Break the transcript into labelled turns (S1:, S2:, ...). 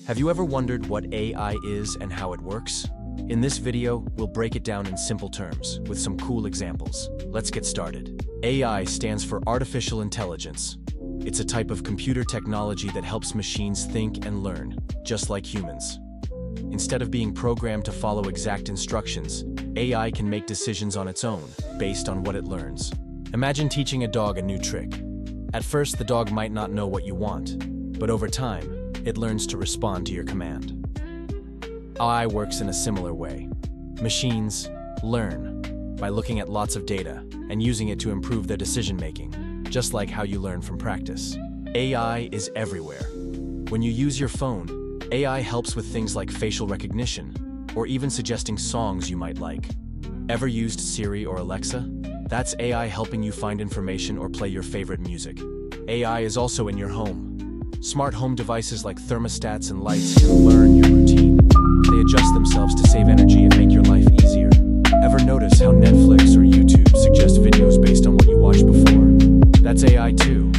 S1: Have you ever wondered what AI is and how it works? In this video, we'll break it down in simple terms, with some cool examples. Let's get started. AI stands for Artificial Intelligence. It's a type of computer technology that helps machines think and learn, just like humans. Instead of being programmed to follow exact instructions, AI can make decisions on its own, based on what it learns. Imagine teaching a dog a new trick. At first, the dog might not know what you want, but over time, it learns to respond to your command. AI works in a similar way. Machines learn by looking at lots of data and using it to improve their decision-making, just like how you learn from practice. AI is everywhere. When you use your phone, AI helps with things like facial recognition, or even suggesting songs you might like. Ever used Siri or Alexa? That's AI helping you find information or play your favorite music. AI is also in your home. Smart home devices like thermostats and lights can learn your routine. They adjust themselves to save energy and make your life easier. Ever notice how Netflix or YouTube suggest videos based on what you watched before? That's AI too.